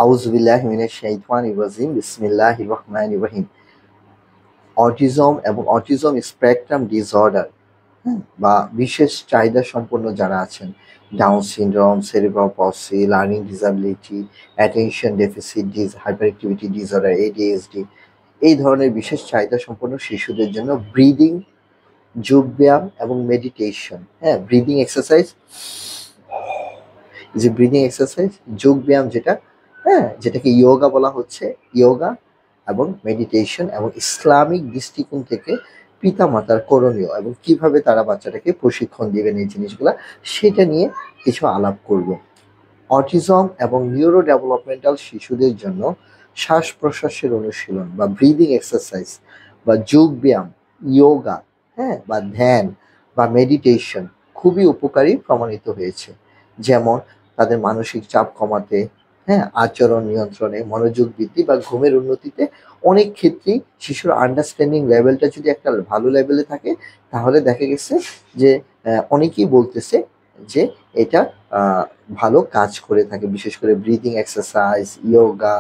আউযুবিল্লাহি মিনাশ শাইতানির রাজিম বিসমিল্লাহির রহমানির রহিম। অটিজম এবং অটিজম স্পেকট্রাম ডিসঅর্ডার, বা বিশেষ চাহিদা সম্পন্ন যারা আছেন, down syndrome, cerebral পলসি, learning disability, attention deficit hyper activity disorder, ADHD, এই ধরনের বিশেষ চাহিদা সম্পন্ন শিশুদের জন্য ব্রিদিং, যোগব্যায়াম এবং মেডিটেশন, ব্রিদিং এক্সারসাইজ, যে ব্রিদিং এক্সারসাইজ, যোগব্যায়াম যেটা, যেটাকে ইয়োগা বলা হচ্ছে, ইয়োগা এবং মেডিটেশন এবং ইসলামিক দৃষ্টিকোণ থেকে পিতামাতার করণীয় এবং কিভাবে তারা বাচ্চাটাকে প্রশিক্ষণ দিবেন এই জিনিসগুলা, সেটা নিয়ে কিছু আলাপ করব। অটিজম এবং নিউরো ডেভেলপমেন্টাল শিশুদের জন্য শ্বাস প্রশ্বাসের অনুশীলন বা ব্রিদিং এক্সারসাইজ বা যোগব্যায়াম, ইয়োগা, বা ধ্যান বা মেডিটেশন খুবই উপকারী প্রমাণিত হয়েছে। যেমন তাদের মানসিক চাপ কমাতে, আচরণ নিয়ন্ত্রণে, মনোযোগ বৃদ্ধি বা ঘুমের উন্নতিতে অনেক ক্ষেত্রেই শিশুর আন্ডারস্ট্যান্ডিং লেভেলটা যদি একটা ভালো লেভেলে থাকে, তাহলে দেখা গেছে যে অনেকেই বলতেছে যে এটা ভালো কাজ করে থাকে, বিশেষ করে ব্রিদিং এক্সারসাইজ, ইয়োগা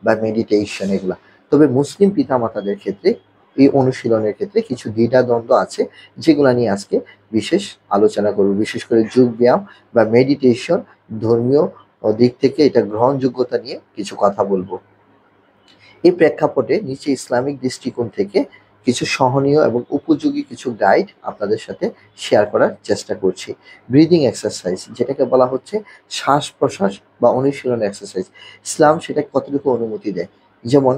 বা মেডিটেশন এগুলা। তবে মুসলিম পিতামাতাদের ক্ষেত্রে এই অনুশীলনের ক্ষেত্রে কিছু দ্বিধাদ্বন্দ্ব আছে, যেগুলো নিয়ে আজকে বিশেষ আলোচনা করব। বিশেষ করে যোগ ব্যায়াম বা মেডিটেশন ধর্মীয় দিক থেকে এটা গ্রহণযোগ্যতা নিয়ে কিছু কথা বলবো। এই প্রেক্ষাপটে নিচে ইসলামিক দৃষ্টিকোণ থেকে কিছু সহনীয় এবং উপযোগী কিছু গাইড আপনাদের সাথে শেয়ার করার চেষ্টা করছি। ব্রিদিং এক্সারসাইজ, যেটাকে বলা হচ্ছে শ্বাস প্রশ্বাস বা অনুশীলন এক্সারসাইজ, ইসলাম সেটা কতটুকু অনুমতি দেয়। যেমন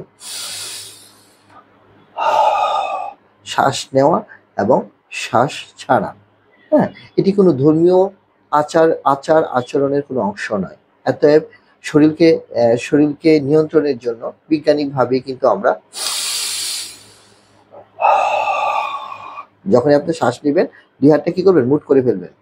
শ্বাস নেওয়া এবং শ্বাস ছাড়া, এটি কোনো ধর্মীয় আচরণের কোনো অংশ নয়। অতএব শরীরকে নিয়ন্ত্রণের জন্য বৈজ্ঞানিকভাবে কিন্তু আমরা যখনই আপনি শ্বাস নেবেন, দুই হাতটা কি করবেন, মুট করে ফেলবেন।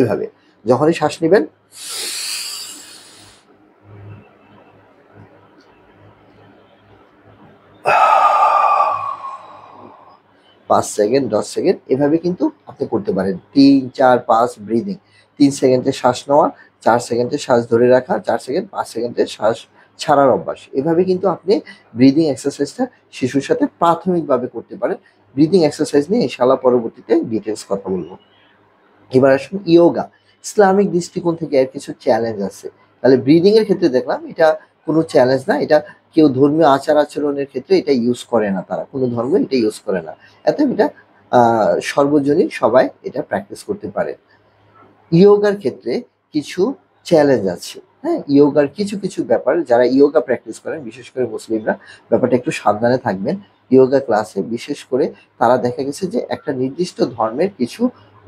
এভাবে যখনই শ্বাস নেবেন, 5 সেকেন্ড, 10 সেকেন্ড এভাবে কিন্তু আপনি করতে পারেন। 3, 4, 5 ব্রিদিং, 3 সেকেন্ডে শ্বাস নেওয়া, 4 সেকেন্ডে শ্বাস ধরে রাখা, 4 সেকেন্ড, 5 সেকেন্ডে শ্বাস ছাড়ার অভ্যাস। এভাবে কিন্তু আপনি ব্রিদিং এক্সারসাইজটা শিশুর সাথে প্রাথমিকভাবে করতে পারেন। ব্রিদিং এক্সারসাইজ নিয়ে ইনশাআল্লাহ পরবর্তীতে ডিটেলস কথা বলবো। এবার আসুন ইয়োগা। ইসলামিক দৃষ্টিকোণ থেকে এর কিছু চ্যালেঞ্জ আছে। তাহলে ব্রিদিং এর ক্ষেত্রে দেখলাম এটা কোনো চ্যালেঞ্জ না, এটা কেউ ধর্মীয় আচার-আচরণের ক্ষেত্রে এটা ইউজ করে না, তারা কোনো ধর্ম এটা ইউজ করে না। অতএব এটা সর্বজনীন, সবাই এটা প্র্যাকটিস করতে পারে। ইয়োগার ক্ষেত্রে কিছু চ্যালেঞ্জ আছে। ইয়োগার কিছু ব্যাপার, যারা ইয়োগা প্র্যাকটিস করেন বিশেষ করে মুসলিমরা, ব্যাপারটা একটু সাবধানে থাকবেন। ইয়োগা ক্লাসে বিশেষ করে তারা দেখা গেছে যে একটা নির্দিষ্ট ধর্মের কিছু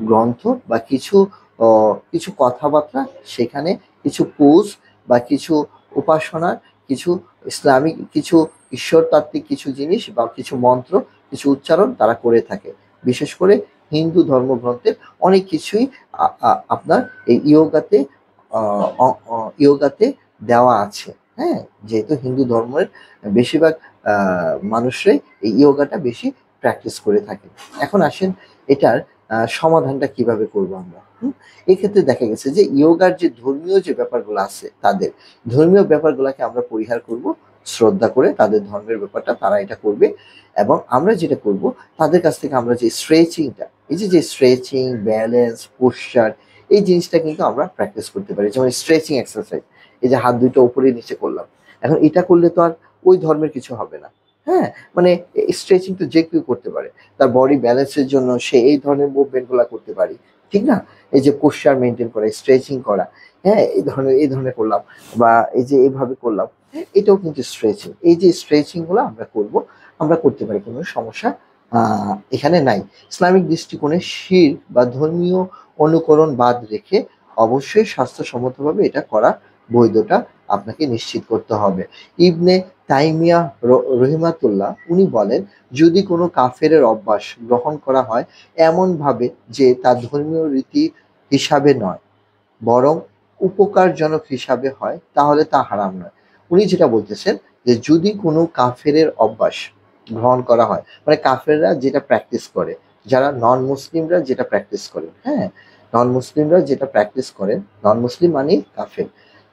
গ্রন্থ বা কিছু কথাবার্তা, সেখানে কিছু পোজ বা কিছু উপাসনার, কিছু ইসলামিক, কিছু ঈশ্বরতাত্ত্বিক কিছু জিনিস বা কিছু মন্ত্র, কিছু উচ্চারণ তারা করে থাকে। বিশেষ করে হিন্দু ধর্মগ্রন্থের অনেক কিছুই আপনার এই ইয়োগাতে দেওয়া আছে। যেহেতু হিন্দু ধর্মের বেশিরভাগ মানুষরাই এই ইয়োগাটা বেশি প্র্যাকটিস করে থাকে। এখন আসেন এটার সমাধানটা কিভাবে করবো আমরা। এক্ষেত্রে দেখা গেছে যে ইয়োগার যে ধর্মীয় যে ব্যাপারগুলো আছে, তাদের ধর্মীয় ব্যাপারগুলোকে আমরা পরিহার করব, শ্রদ্ধা করে তাদের ধর্মের ব্যাপারটা তারা এটা করবে। এবং আমরা যেটা করব, তাদের কাছ থেকে আমরা যে স্ট্রেচিংটা, এই যে স্ট্রেচিং, ব্যালেন্স, পোশ্চার, এই জিনিসটা কিন্তু আমরা প্র্যাকটিস করতে পারি। যেমন স্ট্রেচিং এক্সারসাইজ, এই যে হাত দুটো উপরে নিচে করলাম, এখন এটা করলে তো আর ওই ধর্মের কিছু হবে না। মানে স্ট্রেচিং তো যে কেউ করতে পারে, তার বডি ব্যালেন্সের জন্য সে এই ধরনের মুভমেন্টগুলো করতে পারি, ঠিক না? এই যে পোশ্চার মেনটেন করা, স্ট্রেচিং করা, এই ধরনের করলাম, বা এই যে এইভাবে করলাম, এটাও কিন্তু স্ট্রেচিং। এই যে স্ট্রেচিংগুলো আমরা করব, আমরা করতে পারি, কোনো সমস্যা এখানে নাই। ইসলামিক দৃষ্টিকোণে শিরক বা ধর্মীয় অনুকরণ বাদ রেখে অবশ্যই স্বাস্থ্যসম্মতভাবে এটা করা বৈধতা আপনাকে নিশ্চিত করতে হবে। ইবনে তাইমিয়া রহিমাতুল্লাহ উনি বলেন, যদি কোনো কাফেরের অভ্যাস গ্রহণ করা হয় এমনভাবে যে তা ধর্মীয় রীতি হিসাবে নয়, বরং উপকারজনক হিসাবে হয়, তাহলে তা হারাম নয়। উনি যেটা বলতেছেন যে যদি কোনো কাফেরের অভ্যাস, গ্রহণ করা হয়, মানে কাফেররা যেটা প্র্যাকটিস করে, যারা নন মুসলিমরা যেটা প্র্যাকটিস করেন, হ্যাঁ, নন মুসলিমরা যেটা প্র্যাকটিস করেন, নন মুসলিম মানে কাফের,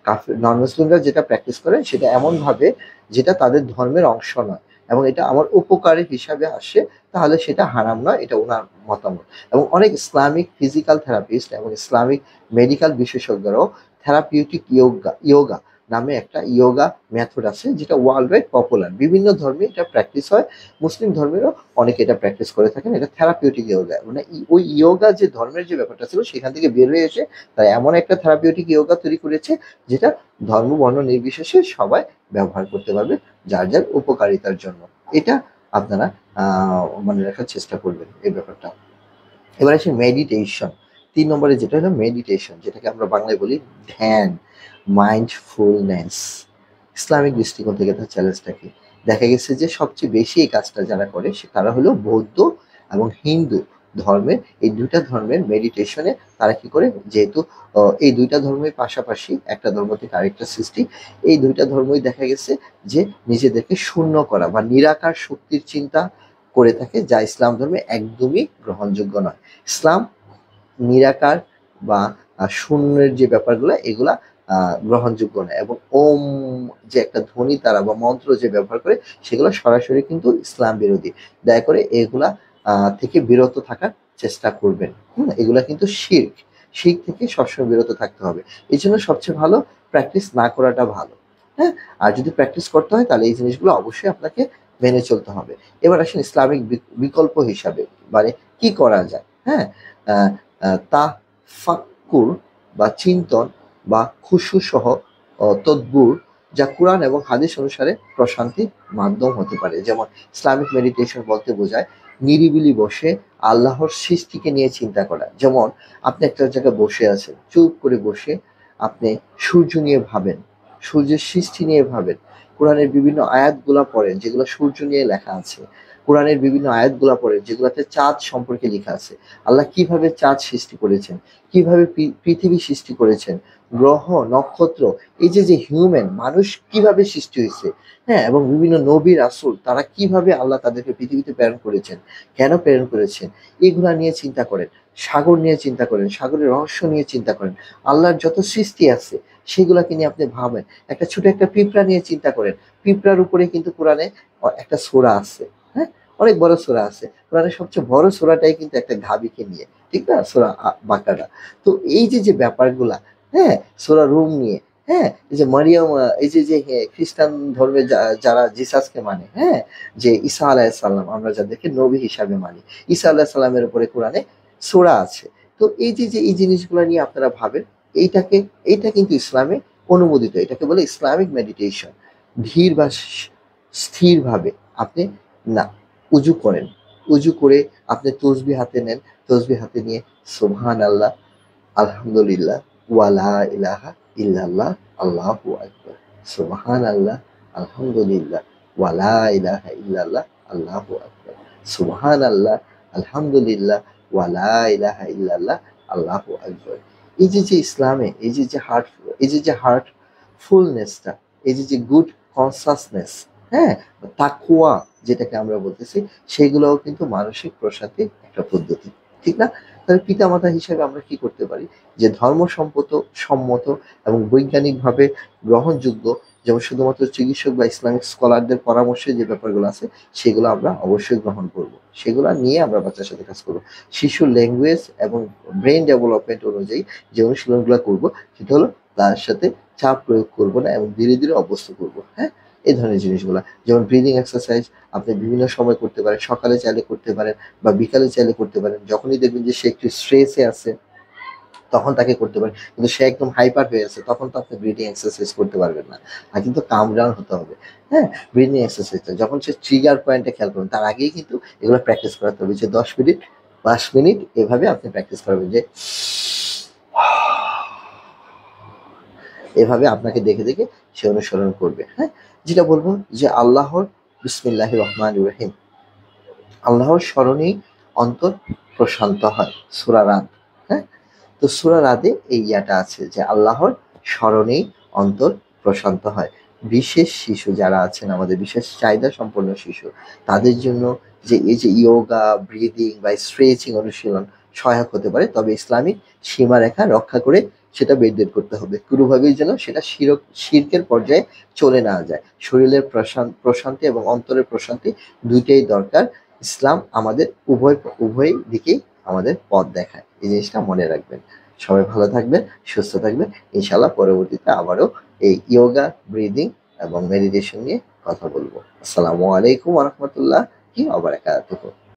কাফের নন মুসলিমরা যেটা প্র্যাকটিস করেন সেটা এমনভাবে যেটা তাদের ধর্মের অংশ নয় এবং এটা আমার উপকারী হিসাবে আসে, তাহলে সেটা হারাম নয়, এটা ওনার মতামত। এবং অনেক ইসলামিক ফিজিক্যাল থেরাপিস্ট এবং ইসলামিক মেডিকেল বিশেষজ্ঞরাও থেরাপিউটিক ইয়োগা নামে একটা ইয়োগা মেথড আছে যেটা ওয়ার্ল্ড ওয়াইড পপুলার, বিভিন্ন ধর্মে এটা প্র্যাকটিস হয়, মুসলিম ধর্মেরও অনেকে এটা প্র্যাকটিস করে থাকেন, এটা থেরাপিউটিক ইয়োগা, মানে ওই ইয়োগা যে ধর্মের যে ব্যাপারটা ছিল সেখান থেকে বের হয়ে এসে তারা এমন একটা থেরাপিউটিক ইয়োগা তৈরি করেছে যেটা ধর্ম বর্ণ নির্বিশেষে সবাই ব্যবহার করতে পারবে যার যার উপকারিতার জন্য। এটা আপনারা মনে রাখার চেষ্টা করবেন এই ব্যাপারটা। এবার আসে মেডিটেশন, ৩ নম্বরে যেটা হলো মেডিটেশন, যেটাকে আমরা বাংলায় বলি ধ্যান, মাইন্ডফুলনেস। ইসলামিক দৃষ্টিকোণ থেকে তার চ্যালেঞ্জটা কি? দেখা গেছে যে সবচেয়ে বেশি এই কাজটা যারা করে তারা হলো বৌদ্ধ এবং হিন্দু ধর্মের, এই ২টা ধর্মের মেডিটেশনে তারা কি করে, যেহেতু এই ২টা ধর্মের পাশাপাশি একটা ধর্ম থেকে আরেকটা সৃষ্টি, এই ২টা ধর্মই দেখা গেছে যে নিজেদেরকে শূন্য করা বা নিরাকার শক্তির চিন্তা করে থাকে, যা ইসলাম ধর্মে একদমই গ্রহণযোগ্য নয়। ইসলাম নিরাকার বা শূন্যের যে ব্যাপারগুলো এগুলা গ্রহণযোগ্য নয়, এবং ওম যে একটা ধ্বনি তারা বা মন্ত্র যে ব্যবহার করে সেগুলো সরাসরি কিন্তু ইসলাম বিরোধী। দয়া করে এগুলা থেকে বিরত থাকার চেষ্টা করবেন। এগুলা কিন্তু শিরক, শিরক থেকে সবসময় বিরত থাকতে হবে। এই জন্য সবচেয়ে ভালো প্র্যাকটিস না করাটা ভালো। হ্যাঁ, আর যদি প্র্যাকটিস করতে হয় তাহলে এই জিনিসগুলো অবশ্যই আপনাকে মেনে চলতে হবে। এবার আসেন ইসলামিক বিকল্প হিসাবে, মানে কি করা যায়। হ্যাঁ, আহ তাফাক্কুর বা চিন্তন বা খুশু সহ তদব্বুর, যা কোরআন এবং হাদিস অনুসারে প্রশান্তির মাধ্যম হতে পারে। যেমন ইসলামিক মেডিটেশন বলতে বোঝায় নিরিবিলি বসে আল্লাহর সৃষ্টিকে নিয়ে চিন্তা করা। যেমন আপনি একটা জায়গায় বসে আছেন, চুপ করে বসে আপনি সূর্য নিয়ে ভাবেন, সূর্যের সৃষ্টি নিয়ে ভাবেন, কোরআনের বিভিন্ন আয়াতগুলা পড়েন যেগুলো সূর্য নিয়ে লেখা আছে, কোরআনের বিভিন্ন আয়াতগুলা পড়েন যেগুলোতে চাঁদ সম্পর্কে লেখা আছে, আল্লাহ কিভাবে চাঁদ সৃষ্টি করেছেন, কিভাবে পৃথিবী সৃষ্টি করেছেন, গ্রহ নক্ষত্র, এই যে হিউম্যান মানুষ কিভাবে সৃষ্টি হয়েছে, হ্যাঁ, এবং বিভিন্ন নবী রাসূল তারা কিভাবে আল্লাহ তাদেরকে পৃথিবীতে প্রেরণ করেছেন, কেন প্রেরণ করেছেন, এগুলা নিয়ে চিন্তা করেন। সাগর নিয়ে চিন্তা করেন, সাগরের রহস্য নিয়ে চিন্তা করেন, আল্লাহর যত সৃষ্টি আছে সেগুলাকে নিয়ে আপনি ভাবেন। একটা ছোট একটা পিঁপড়া নিয়ে চিন্তা করেন, পিঁপড়ার উপরে কিন্তু কোরআনে একটা সূরা আছে, হ্যাঁ, অনেক বড় সূরা আছে, কোরআনের সবচেয়ে বড় সূরাটাই কিন্তু একটা গাভীকে নিয়ে, ঠিক না, সূরা বাকারা। তো এই যে ব্যাপারগুলা, হ্যাঁ, সূরা রুম নিয়ে, হ্যাঁ, এই যে মারিয়াম, এই যে খ্রিস্টান ধর্মে যারা জিসাসকে মানে, হ্যাঁ, যে ঈসা আলাইহিস সালাম আমরা যাদেরকে নবী হিসাবে মানি, ঈসা আলাইহিস সালামের উপরে কোরআনে সূরা আছে। তো এই যে এই জিনিসগুলো নিয়ে আপনারা ভাবেন, এইটা কিন্তু ইসলামে অনুমোদিত, এটাকে বলে ইসলামিক মেডিটেশন। ধীর বা স্থিরভাবে আপনি না উজু করেন, উজু করে আপনি তসবিহ হাতে নেন, তসবিহ হাতে নিয়ে সুবহানাল্লাহ, আলহামদুলিল্লাহ, ওয়ালা ইলাহা ইল্লাল্লাহ, আল্লাহু আকবার, সুবহানাল্লাহ, আলহামদুলিল্লাহ, ওয়ালা ইলাহা ইল্লাল্লাহ, আল্লাহু আকবার, সুবহানাল্লাহ, আলহামদুলিল্লাহ, ওয়ালা ইলাহা ইল্লাল্লাহ, আল্লাহু আকবার। এই যে ইসলামে এই যে হার্টফুলনেসটা, এই যে গুড কনসাসনেস, হ্যাঁ, তাকওয়া যেটাকে আমরা বলতেছি, সেগুলোও কিন্তু মানসিক প্রশান্তির একটা পদ্ধতি, ঠিক না? তাহলে পিতামাতা হিসেবে আমরা কি করতে পারি, যে সম্মত এবং বৈজ্ঞানিকভাবে গ্রহণযোগ্য, যেমন শুধুমাত্র চিকিৎসক বা ইসলামিক স্কলারদের পরামর্শে যে ব্যাপারগুলো আছে সেগুলো আমরা অবশ্যই গ্রহণ করব, সেগুলো নিয়ে আমরা বাচ্চার সাথে কাজ করব। শিশুর ল্যাঙ্গুয়েজ এবং ব্রেন ডেভেলপমেন্ট অনুযায়ী যে অনুশীলনগুলো করব সেটা হলো তার সাথে চাপ প্রয়োগ করব না এবং ধীরে ধীরে অভ্যস্ত করব। হ্যাঁ, এই ধরনের জিনিসগুলো, যেমন ব্রিদিং এক্সারসাইজ আপনি বিভিন্ন সময় করতে পারেন, সকালে চাইলে করতে পারেন বা বিকালে চাইলে করতে পারেন। যখনই দেখবেন যে সে একটু স্ট্রেসে আছে তখন তাকে করতে পারেন, কিন্তু সে একদম হাইপার হয়ে আছে তখন তো আপনি ব্রিদিং এক্সারসাইজ করতে পারবেন না, আর কিন্তু কাম ডাউন হতে হবে। হ্যাঁ, ব্রিদিং এক্সারসাইজটা যখন সে ট্রিগার পয়েন্টে খেয়াল করবেন তার আগেই কিন্তু এগুলো প্র্যাকটিস করাতে হবে, যে 10 মিনিট 5 মিনিট এভাবে আপনি প্র্যাকটিস করবেন, যে এভাবে আপনাকে দেখে দেখে সে অনুসরণ করবে। হ্যাঁ, যেটা বলবো যে আল্লাহর বিসমিল্লাহির রহমানির রহিম, আল্লাহর স্মরণেই অন্তর প্রশান্ত হয়, সূরা রাদ। হ্যাঁ, তো সূরা রাদে এই ইয়াটা আছে যে আল্লাহর স্মরণেই অন্তর প্রশান্ত হয়। বিশেষ শিশু যারা আছেন, আমাদের বিশেষ চাহিদা সম্পন্ন শিশু, তাদের জন্য যে এই যে ইয়োগা, ব্রিদিং বা স্ট্রেচিং অনুশীলন সহায়ক হতে পারে, তবে ইসলামিক সীমারেখা রক্ষা করে সেটা মেইনটেইন করতে হবে। কোনোভাবেই যেন সেটা শিরকের পর্যায়ে চলে না যায়। শরীরের প্রশান্তি এবং অন্তরের প্রশান্তি ২ টাই দরকার। ইসলাম আমাদের উভয় দিকেই আমাদের পথ দেখায়। এই জিনিসটা মনে রাখবেন। সবাই ভালো থাকবেন, সুস্থ থাকবেন। ইনশাআল্লাহ পরবর্তীতে আবারও এই ইয়োগা, ব্রিদিং এবং মেডিটেশন নিয়ে কথা বলবো। আসসালামু আলাইকুম ওয়া রাহমাতুল্লাহি ওয়া বারাকাতুহু।